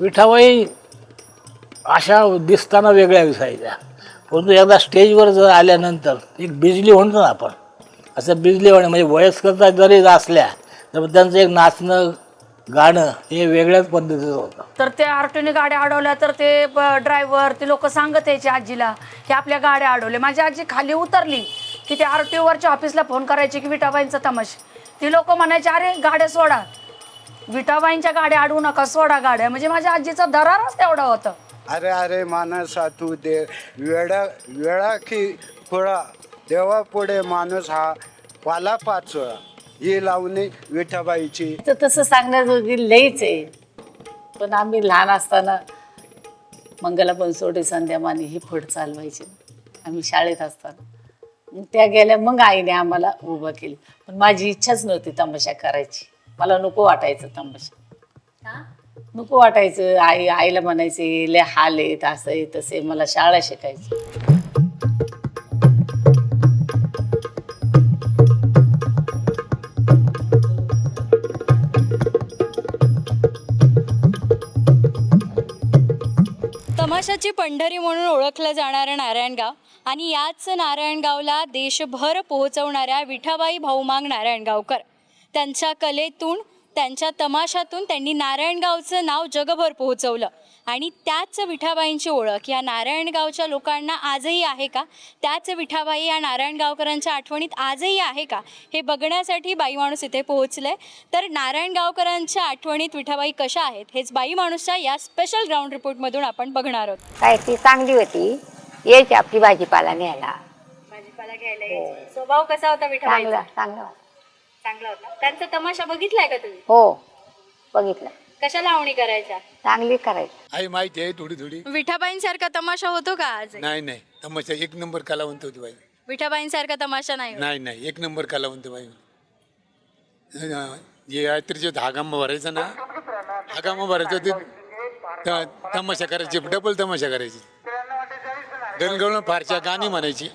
विठाबाई अशा दिसताना वेगळ्या दिसायच्या, परंतु एकदा स्टेजवर जर आल्यानंतर एक बिजली म्हणतो ना आपण, असं बिजली होणे म्हणजे वयस्करता जरी असल्या तर त्यांचं एक नाचणं गाणं हे वेगळ्याच पद्धतीचं होतं. तर ते आरटीने गाड्या अडवल्या तर ते ड्रायव्हर ते लोक सांगत यायचे आजीला की आपल्या गाड्या अडवल्या. माझी आजी खाली उतरली की ते आरटीओवरच्या ऑफिसला फोन करायचे की विठाबाईंचा तमाशा. ती लोक म्हणायचे अरे गाड्या सोडा, विठाबाईंच्या गाड्या अडवू नका, सोडा गाड्या. म्हणजे माझ्या आजीचा दरारच तेवढा होता. अरे अरे मानसा तू दे वेळा की फळा, देवा पुढे माणूस हा पाला पाचोळा, ही लावणी विठाबाईची. तर तसं सांगण्याजोगी लईच आहे. पण आम्ही लहान असताना मंगला बनसोडे संध्यामानी ही फड चालवायची आम्ही शाळेत असताना. मग त्या गेल्या, मग आईने आम्हाला उभं केली. पण माझी इच्छाच नव्हती तमाशा करायची, मला नको वाटायचं तमाशा, नको वाटायचं. आईला म्हणायचे लय हाल आहेत, असं आहे तसे, मला शाळा शिकायची. तमाशाची पंढरी म्हणून ओळखलं जाणारं नारायणगाव आणि याच नारायणगावला देशभर पोहोचवणाऱ्या विठाबाई भाऊमांग नारायणगावकर, त्यांच्या कलेतून, त्यांच्या तमाशातून त्यांनी नारायणगावचं नाव जगभर पोहोचवलं. आणि त्याच विठाबाईंची ओळख या नारायणगावच्या लोकांना आजही आहे का, त्याच विठाबाई या नारायणगावकरांच्या आठवणीत आजही आहे का, हे बघण्यासाठी बाई माणूस इथे पोहोचले. तर नारायणगावकरांच्या आठवणीत विठाबाई कशा आहेत हेच बाई माणूसच्या या स्पेशल ग्राउंड रिपोर्टमधून आपण बघणार आहोत. काय ती चांगली होती, यायची आपली भाजीपाला न्यायला. भाजीपाला घ्यायला यायची. स्वभाव कसा होता विठाबाईचा? चांगला चांगला होता. त्यांचा तमाशा बघितलाय का तुम्ही? हो बघितलं. कशा लावणी करायच्या? चांगली करायची. आई माहिती आहे थोडी थोडी. विठाबाईंसारखा तमाशा होतो का आज? नाही नाही, तमाशा एक नंबर कलावंत होती बाई. विठाबाईंसारखा तमाशा नाही होत. नाही नाही, एक नंबर कलावंत बाई. जे यात्रेचे धागामा भरायचा ना, धागामा भरायचं ते तमाशा करायची, डबल तमाशा करायची. गणगण फारच्या गाणी म्हणायची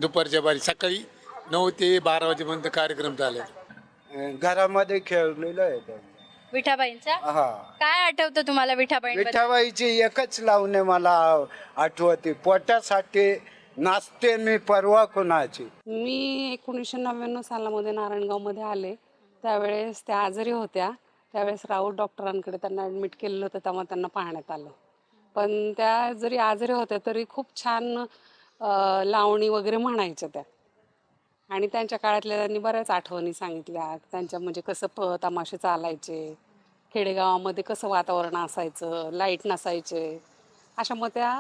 दुपारच्या बारी, सकाळी 9 ते 12 वाजेपर्यंत कार्यक्रम चालायचा. घरामध्ये खेळलेलं आहे ते. विठाबाईंचा हा, काय आठवतं तुम्हाला विठाबाईंबद्दल? विठाबाईची एकच लावणे मला आठवते, पोटासाठी नाचते मी परवा कुणाची. मी 1999 सालामध्ये नारायणगावमध्ये आले. त्यावेळेस त्या आजारी होत्या. त्यावेळेस राऊत डॉक्टरांकडे त्यांना ॲडमिट केलेलं होतं, तेव्हा त्यांना पाहण्यात आलं. पण त्या जरी आजारी होत्या तरी खूप छान लावणी वगैरे म्हणायच्या त्या. आणि त्यांच्या काळातल्या त्यांनी बऱ्याच आठवणी सांगितल्या. त्यांच्या म्हणजे कसं तमाशे चालायचे, खेडेगावामध्ये कसं वातावरण असायचं, लाईट नसायचे, अशा मग त्या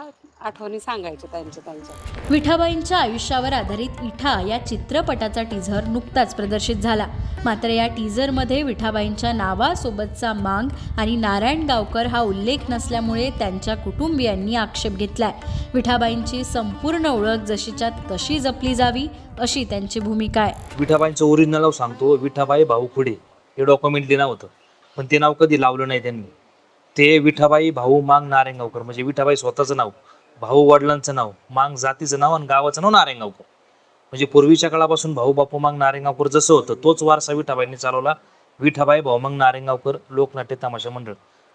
आठवणी सांगायच्या त्यांच्या. विठाबाईंच्या आयुष्यावर आधारित इठा या चित्रपटाचा टीझर नुकताच प्रदर्शित झाला. मात्र या टीझरमध्ये विठाबाईंच्या नावासोबतचा मांग आणि नारायणगावकर हा उल्लेख नसल्यामुळे त्यांच्या कुटुंबियांनी आक्षेप घेतलाय. विठाबाईंची संपूर्ण ओळख जशीच्या तशी जपली जावी अशी त्यांची भूमिका आहे. विठाबाईंचं ओरिजिनल नाव सांगतो, विठाबाई भाऊ खुडे हे डॉक्युमेंटली नाव होतं, पण ते नाव कधी लावलं नाही त्यांनी. ते विठाबाई भाऊ मांग नारायणगावकर, म्हणजे विठाबाई स्वतःचं नाव, भाऊ वडिलांचं नाव, मांग जातीचं नाव आणि गावाचं नाव नारायणगावकर. म्हणजे पूर्वीच्या काळापासून भाऊ बापू मांग नारायणगावकर जसं होतं तोच वारसा विठाबाईंनी चालवला. विठाबाई भाऊ मांग नारायणगावकर लोकनाट्य तमाशा मंडळ,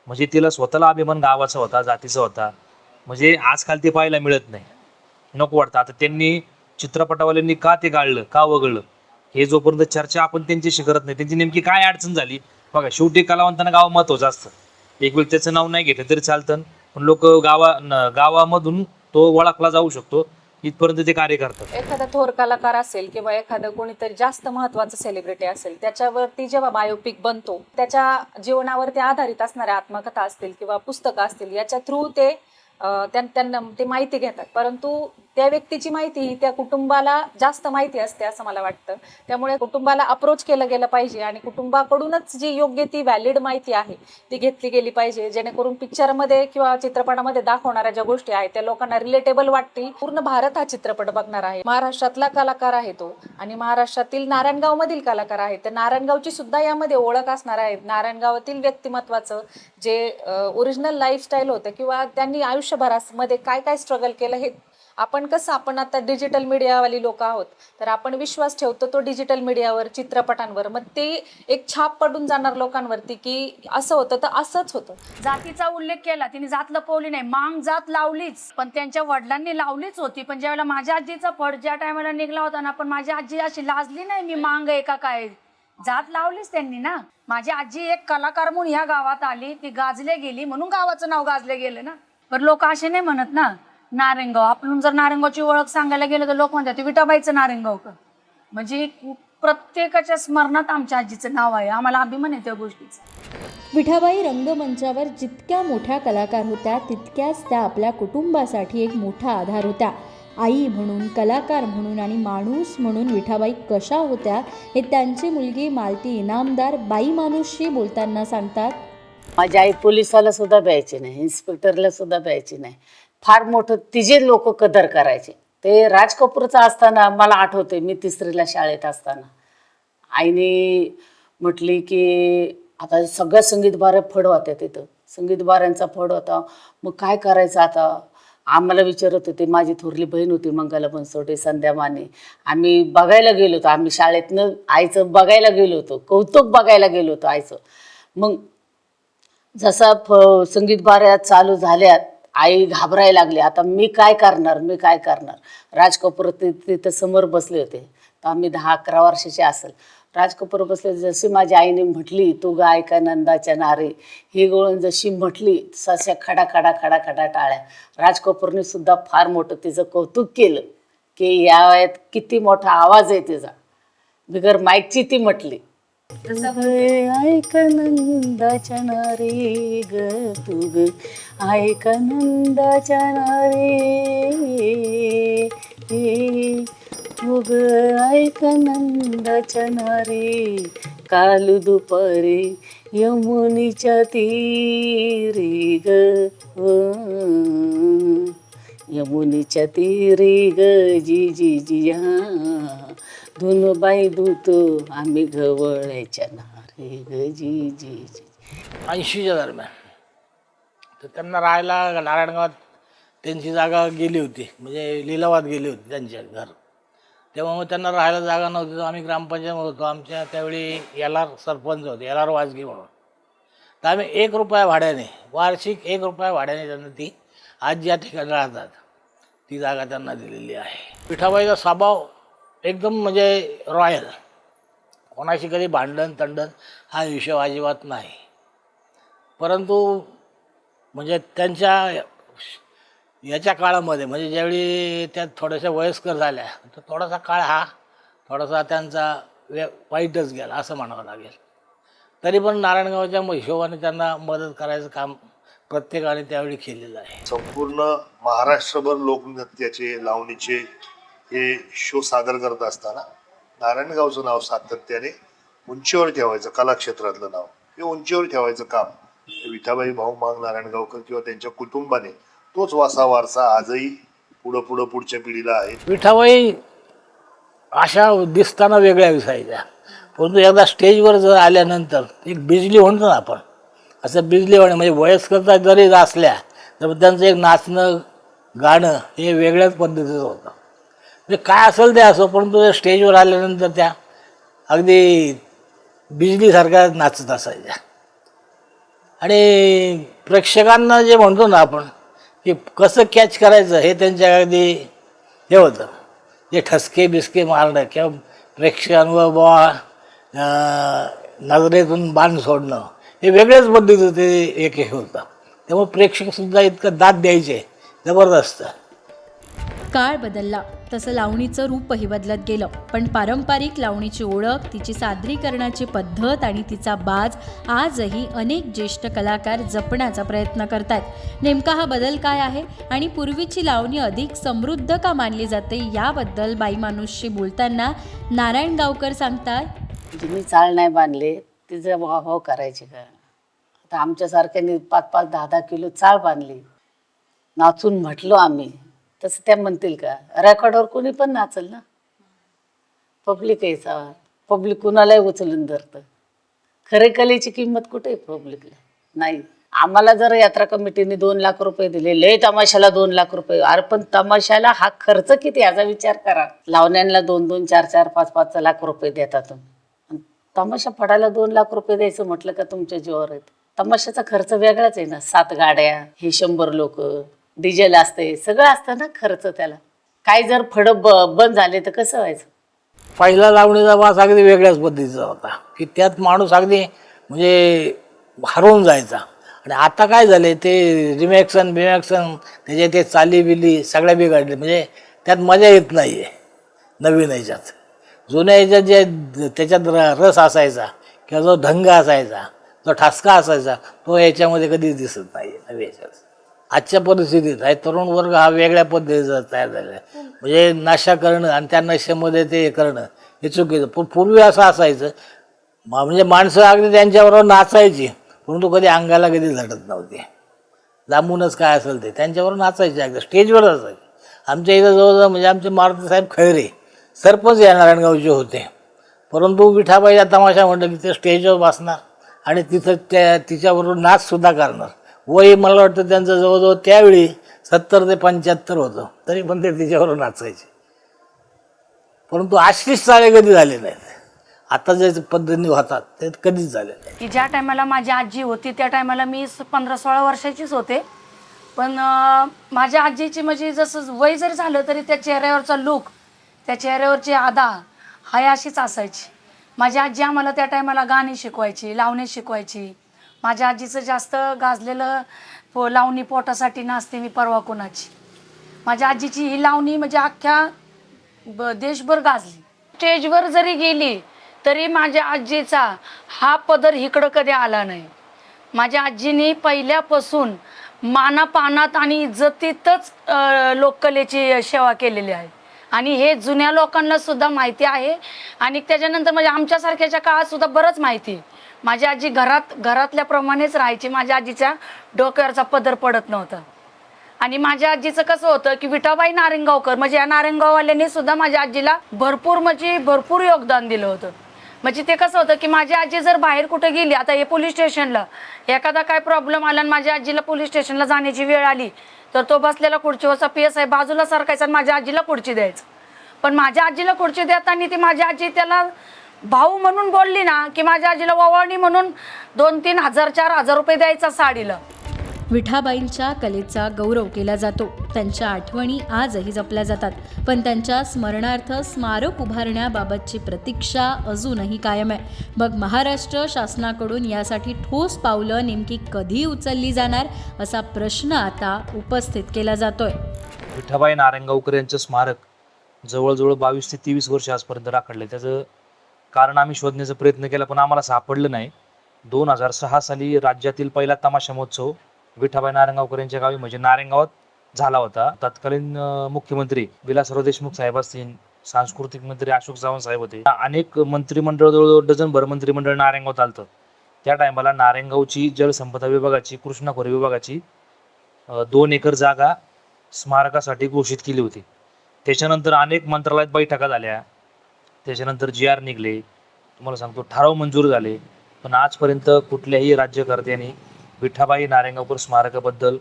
म्हणजे तिला स्वतःला अभिमान गावाचा होता, जातीचा होता. म्हणजे आजकाल ते पाहायला मिळत नाही, नको वाटतं. आता त्यांनी चित्रपटावाल्यांनी का ते गाळलं, का वगळलं, हे जोपर्यंत चर्चा आपण त्यांच्याशी करत नाही, त्यांची नेमकी काय अडचण झाली बघा. शेवटी कलावंतांना गाव महत्वाचं असतं. एक वेळ त्याचं नाव नाही घेतलं तरी चालतं, पण लोक गावामधून तो ओळखला जाऊ शकतो इथपर्यंत ते कार्य करतात. एखादा थोर कलाकार असेल किंवा एखादं कोणीतरी जास्त महत्वाचं सेलिब्रिटी असेल, त्याच्यावरती जेव्हा बायोपिक बनतो, त्याच्या जीवनावरती आधारित असणाऱ्या आत्मकथा असतील किंवा पुस्तकं असतील, याच्या थ्रू ते त्यांना ते माहिती घेतात. परंतु त्या व्यक्तीची माहिती ही त्या कुटुंबाला जास्त माहिती असते असं मला वाटतं. त्यामुळे कुटुंबाला अप्रोच केलं गेलं पाहिजे आणि कुटुंबाकडूनच जी योग्य ती व्हॅलिड माहिती आहे ती घेतली गेली पाहिजे, जेणेकरून पिक्चरमध्ये किंवा चित्रपटामध्ये दाखवणाऱ्या ज्या गोष्टी आहेत त्या लोकांना रिलेटेबल वाटतील. पूर्ण भारत हा चित्रपट बघणार आहे. महाराष्ट्रातला कलाकार आहे तो आणि महाराष्ट्रातील नारायणगावमधील कलाकार आहेत. तर नारायणगावची सुद्धा यामध्ये ओळख असणार आहे. नारायणगावातील व्यक्तिमत्वाचं जे ओरिजिनल लाईफस्टाईल होतं किंवा त्यांनी आयुष्य आयुष्यभरामध्ये काय काय स्ट्रगल केलं हे आपण आता डिजिटल मीडियावाली लोक आहोत, तर आपण विश्वास ठेवतो तो डिजिटल मीडियावर, चित्रपटांवर. मग ते एक छाप पडून जाणार लोकांवरती की असं होतं तर असंच होतं. जातीचा उल्लेख केला, तिने जात लपवली नाही, मांग जात लावलीच, पण त्यांच्या वडिलांनी लावलीच होती. पण ज्यावेळेला माझ्या आजीचा फड ज्या टायमाला निघला होता ना, पण माझी आजी अशी लाजली नाही मी मांग आहे का काय, जात लावलीच त्यांनी ना. माझी आजी एक कलाकार म्हणून ह्या गावात आली, ती गाजले गेली म्हणून गावाचं नाव गाजले गेलं ना. पण लोक असे नाही म्हणत ना नारायणगाव. आपण जर नारायणगावची ओळख सांगायला गेलं तर लोक म्हणतात विठाबाईचं नारायणगाव का. म्हणजे प्रत्येकाच्या स्मरणात आमच्या आजीचं नाव आहे, आम्हाला अभिमान आहे त्या गोष्टीचा. विठाबाई रंगमंचावर जितक्या मोठ्या कलाकार होत्या तितक्याच त्या आपल्या कुटुंबासाठी एक मोठा आधार होत्या. आई म्हणून, कलाकार म्हणून आणि माणूस म्हणून विठाबाई कशा होत्या हे त्यांची मुलगी मालती इनामदार बाई माणूसशी बोलताना सांगतात. माझी आई पोलिसाला सुद्धा द्यायची नाही, इन्स्पेक्टरला सुद्धा द्यायची नाही. फार मोठं तिचे लोक कदर करायचे. ते राज कपूरचं असताना मला आठवते, मी 3रीला शाळेत असताना आईने म्हटली की आता सगळ्या संगीत बाऱ्या फड होत्या तिथं, संगीत बाऱ्यांचा फड होता. मग काय करायचं आता, आम्हाला विचारत होते. माझी थोरली बहीण होती मंगला बनसोडे, संध्या माने. आम्ही बघायला गेलो होतो, आम्ही शाळेतनं आईचं बघायला गेलो होतो, कौतुक बघायला गेलो होतो आईचं. मग जसा संगीत बाऱ्या चालू झाल्यात आई घाबरायला लागली, आता मी काय करणार. राज कपूर तिथं समोर बसले होते, तर आम्ही 10-11 वर्षाचे असेल. राज कपूर बसले, जशी माझ्या आईने म्हटली तू गाय का नंदाच्या नारे, ही गोळून जशी म्हटली सस्या खडा खडा खडा खडा टाळ्या. राज कपूरने सुद्धा फार मोठं तिचं कौतुक केलं की या वयात किती मोठा आवाज आहे तिचा, बिगर माईकची ती म्हटली. ऐक नंदाच्या नारे ग तू ग, ऐक नंदाच्या नारे ग, ऐक नंदाच्या नारे, काल दुपारी यमुनीच्या तीरी ग, यमुनीच्या तीरी ग जी जी जिया, धुन बाई धुतो आम्ही गवळ्याच्या नारे ग जी जी जी. 80च्या दरम्यान तर त्यांना राहायला नारायणगावात त्यांची जागा गेली होती, म्हणजे लिलावात गेली होती त्यांच्या घर. तेव्हा मग त्यांना राहायला जागा नव्हती. तर आम्ही ग्रामपंचायत होतो, आमच्या त्यावेळी LR सरपंच होते, LR वाजगे म्हणून. तर आम्ही 1 रुपया भाड्याने, वार्षिक 1 रुपया भाड्याने त्यांना ती आज ज्या ठिकाणी राहतात ती जागा त्यांना दिलेली आहे. विठाबाईचा स्वभाव एकदम म्हणजे रॉयल, कोणाशी कधी भांडण तंडण हा विषय अजिबात नाही. परंतु म्हणजे त्यांच्या याच्या काळामध्ये, म्हणजे ज्यावेळी त्या थोड्याशा वयस्कर झाल्या, तर थोडासा काळ हा थोडासा त्यांचा वाईटच गेला असं म्हणावं लागेल. तरी पण नारायणगावच्या हिशोबाने त्यांना मदत करायचं काम प्रत्येकाने त्यावेळी केलेलं आहे. संपूर्ण महाराष्ट्रभर लोकनृत्याचे, लावणीचे हे शो सादर करत असताना नारायणगावचं नाव सातत्याने उंचीवर ठेवायचं, कलाक्षेत्रातलं नाव हे उंचीवर ठेवायचं काम विठाबाई भाऊ मांग नारायणगावकर किंवा त्यांच्या कुटुंबाने तोच वारसा आजही पुढच्या पिढीला आहे. विठाबाई अशा दिसताना वेगळ्या दिसायच्या, परंतु एकदा स्टेजवर जर आल्यानंतर एक बिजली म्हणतो ना आपण, असं बिजली होणे म्हणजे वयस्करता जरी असल्या तर त्यांचं एक नाचणं गाणं हे वेगळ्याच पद्धतीचं होतं. म्हणजे काय असेल ते असो, परंतु स्टेजवर आल्यानंतर त्या अगदी बिजलीसारख्या नाचत असायच्या. आणि प्रेक्षकांना जे म्हणतो ना आपण की कसं कॅच करायचं हे त्यांच्या अगदी हे होतं, जे ठसके बिस्के मारणं किंवा प्रेक्षकांवर बुवा नजरेतून बाण सोडणं हे वेगळ्याच पद्धतीचं ते एक हे होतं. त्यामुळे प्रेक्षकसुद्धा इतकं दाद द्यायचे, जबरदस्त. काळ बदलला तसं लावणीचं रूपही बदलत गेलं, पण पारंपरिक लावणीची ओळख, तिची सादरीकरणाची पद्धत आणि तिचा बाज आजही अनेक ज्येष्ठ कलाकार जपण्याचा प्रयत्न करतात. नेमका हा बदल काय आहे आणि पूर्वीची लावणी अधिक समृद्ध का मानली जाते याबद्दल बाई माणूसशी बोलताना नारायणगावकर सांगतात. मी चाळ नाही बांधले, तिचं भाव करायचे का. आता आमच्यासारख्याने 5-5, 10-10 किलो चाळ बांधली, नाचून म्हटलो आम्ही, तसं त्या म्हणतील का. रेकॉर्डवर कोणी पण नाचल ना, पब्लिक यायचा, पब्लिक कुणालाही उचलून धरतं. खरे कलेची किंमत कुठे आहे पब्लिकला नाही. आम्हाला जर यात्रा कमिटीने 2 लाख रुपये दिले, लय तमाशाला 2 लाख रुपये, अरे पण तमाशाला हा खर्च किती याचा विचार करा. लावण्यांना 2-2, 4-4, 5-5 लाख रुपये देतात तुम्ही. तमाशा पडायला 2 लाख रुपये द्यायचं म्हटलं का तुमच्या जीवावर येत. तमाशाचा खर्च वेगळाच आहे ना. 7 गाड्या, हे 100 लोक, डिझेल असते, सगळं असतं ना खर्च त्याला. काय जर फड बंद झाले तर कसं व्हायचं. पहिला लावणीचा वास अगदी वेगळ्याच पद्धतीचा होता की त्यात माणूस अगदी म्हणजे हरवून जायचा. आणि आता काय झाले ते रिमॅक्सन त्याचे ते चाली बिली सगळ्या बिघडले. म्हणजे त्यात मजा येत नाही आहे नवीन ह्याच्यात. जुन्या ह्याच्यात जे त्याच्यात रस असायचा किंवा जो ढंग असायचा, जो ठसका असायचा, तो याच्यामध्ये कधीच दिसत नाही आहे नवी ह्याच्यात. आजच्या परिस्थितीत आहे तरुण वर्ग हा वेगळ्या पद्धतीचा तयार झालेला आहे. म्हणजे नशा करणं आणि त्या नशेमध्ये ते करणं हे चुकीचं. पण पूर्वी असं असायचं म्हणजे माणसं अगदी त्यांच्याबरोबर नाचायची, परंतु कधी अंगाला कधी झटत नव्हती. लांबूनच काय असेल ते त्यांच्याबरोबर नाचायचे, अगदी स्टेजवर असायचे. आमच्या इथं जवळजवळ म्हणजे आमचे मारुती साहेब खैरे सरपंच या नारायणगावचे होते, परंतु विठाबाईचा तमाशा म्हटलं की ते स्टेजवर बसणार आणि तिथं तिच्याबरोबर नाचसुद्धा करणार. वय मला वाटतं त्यांचं जवळजवळ त्यावेळी 70 ते 75 होतं, तरी पण ते तिच्याबरोबर नाचायचे. परंतु अशीच चाळे कधी झाले नाहीत. आता जे पद्धतीने होतात ते कधीच झाले नाही. की ज्या टायमाला माझी आजी होती त्या टायमाला मी 15-16 वर्षाचीच होते. पण माझ्या आजीची म्हणजे जसं वय जरी झालं तरी त्या चेहऱ्यावरचा लूक, त्या चेहऱ्यावरची अदा हाय अशीच असायची. माझी आजी आम्हाला त्या टायमाला गाणी शिकवायची, लावणी शिकवायची. माझ्या आजीचं जास्त गाजलेलं लावणी पोटासाठी नसते मी परवा कोणाची. माझ्या आजीची ही लावणी म्हणजे अख्ख्या देशभर गाजली. स्टेजवर जरी गेली तरी माझ्या आजीचा हा पदर इकडं कधी आला नाही. माझ्या आजीने पहिल्यापासून मानापानात आणि इज्जतीतच लोककलेची सेवा केलेली आहे आणि हे जुन्या लोकांना सुद्धा माहिती आहे. आणि त्याच्यानंतर म्हणजे आमच्यासारख्याच्या काळात सुद्धा बरंच माहिती आहे. माझी आजी घरातल्याप्रमाणेच राहायची. माझ्या आजीच्या डोक्यावरचा पदर पडत नव्हता. आणि माझ्या आजीचं कसं होतं की विठाबाई नारायणगावकर म्हणजे या नारायणगाववाल्यांनी सुद्धा माझ्या आजीला भरपूर योगदान दिलं होतं. म्हणजे ते कसं होतं की माझी आजी जर बाहेर कुठे गेली, आता हे पोलीस स्टेशनला एखादा काय प्रॉब्लेम आला आणि माझ्या आजीला पोलीस स्टेशनला जाण्याची वेळ आली तर तो बसलेला खुर्चीवरचा PSI बाजूला सरकायचा आणि माझ्या आजीला खुर्ची द्यायचं. पण माझ्या आजीला खुर्ची देताना ती माझी आजी त्याला भाऊ म्हणून बोलली ना की माझ्या आजीला ओवाळणी म्हणून 2-3 हजार 4,000 रुपये द्यायचा साडीला. विठाबाईंच्या कलेचा गौरव केला जातो. त्यांच्या आठवणी आजही जपल्या जातात, पण त्यांच्या स्मरणार्थ स्मारक उभारण्याबाबतची प्रतीक्षा अजूनही कायम आहे. मग महाराष्ट्र शासनाकडून यासाठी ठोस पावलं नेमकी कधी उचलली जाणार असा प्रश्न आता उपस्थित केला जातोय. विठाबाई नारायणगावकर यांचं स्मारक जवळजवळ 22 ते 23 वर्ष आजपर्यंत राखडले. त्याचं कारण आम्ही शोधण्याचा प्रयत्न केला पण आम्हाला सापडलं नाही. 2006 साली राज्यातील पहिला तमाशा महोत्सव विठाबाई नारायणगावकर यांच्या गावी म्हणजे नारायणगावात झाला होता. तत्कालीन मुख्यमंत्री विलासराव देशमुख साहेब असतील, सांस्कृतिक मंत्री अशोक चव्हाण साहेब होते. अनेक मंत्रिमंडळ जवळजवळ डझनभर मंत्रिमंडळ नारायणगावात आलतं. त्या टायमाला नारायणगावची जलसंपदा विभागाची, कृष्णा खोरे विभागाची 2 एकर जागा स्मारकासाठी घोषित केली होती. त्याच्यानंतर अनेक मंत्रालयात बैठका झाल्या, त्याच्यानंतर GR निघले, तुम्हाला सांगतो ठराव मंजूर झाले, पण आजपर्यंत कुठल्याही राज्यकर्त्यांनी विठाबाई नारायणगावकर स्मारकाबद्दल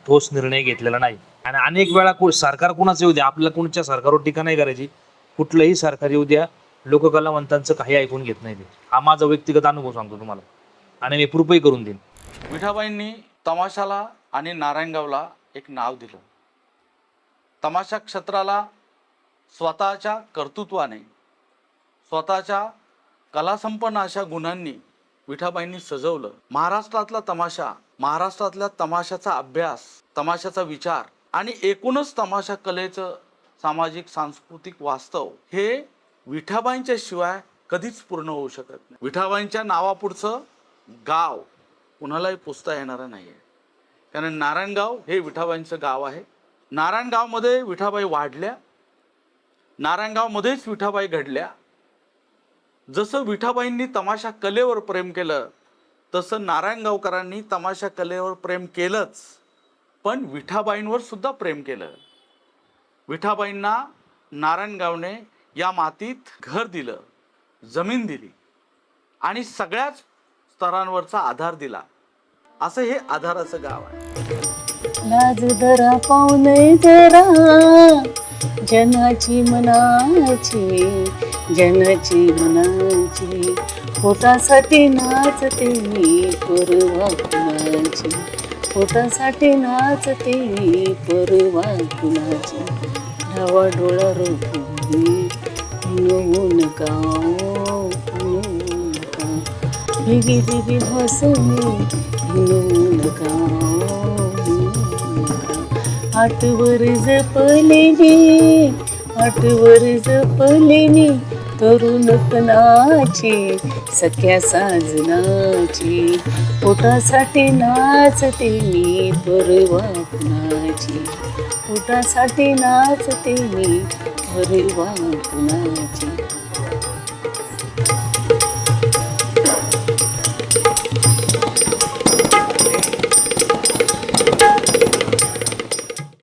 ठोस निर्णय घेतलेला नाही. आणि अनेक वेळा सरकार कुणाचं येऊ द्या, आपल्याला कोणत्या सरकारवर टीका नाही करायची, कुठलंही सरकार येऊ द्या, लोककलावंतांचं काही ऐकून घेत नाही. हा माझा व्यक्तिगत अनुभव सांगतो तुम्हाला आणि मी प्रूफही करून देईन. विठाबाईंनी तमाशाला आणि नारायणगावला एक नाव दिलं. तमाशा क्षेत्राला स्वतःच्या कर्तृत्वाने, स्वतःच्या कलासंपन्न अशा गुणांनी विठाबाईंनी सजवलं. महाराष्ट्रातला तमाशा, महाराष्ट्रातल्या तमाशाचा अभ्यास, तमाशाचा विचार आणि एकूणच तमाशा कलेचं सामाजिक सांस्कृतिक वास्तव हे विठाबाईंच्या शिवाय कधीच पूर्ण होऊ शकत नाही. विठाबाईंच्या नावापुढचं गाव कुणालाही पुसता येणारं नाही आहे, कारण नारायणगाव हे विठाबाईंचं गाव आहे. नारायणगावमध्ये विठाबाई वाढल्या, नारायणगावमध्येच विठाबाई घडल्या. जसं विठाबाईंनी तमाशा कलेवर प्रेम केलं तसं नारायणगावकरांनी तमाशा कलेवर प्रेम केलंच, पण विठाबाईंवर सुद्धा प्रेम केलं. विठाबाईंना नारायणगावने या मातीत घर दिलं, जमीन दिली आणि सगळ्याच स्तरांवरचा आधार दिला. असं हे आधाराचं गाव आहे. लाज धरा पाहुणे जरा जनाची मनाची, जनाची मनाची, पोटासाठी नाचते मी परवा कुणाची, पोटासाठी नाचते मी परवा कुणाची. ढावा डोळा रोखून हुनवू नका, हुनवू नका, भिगी भिगी भासणे हुनवू नका, हुनवू नका. आठवर जपलेली, आठवर जपलेली तरुणपणाची, सख्या साजनाची, पोटासाठी नाचते मी परवा कुणाची, पोटासाठी नाचते मी परवा कुणाची.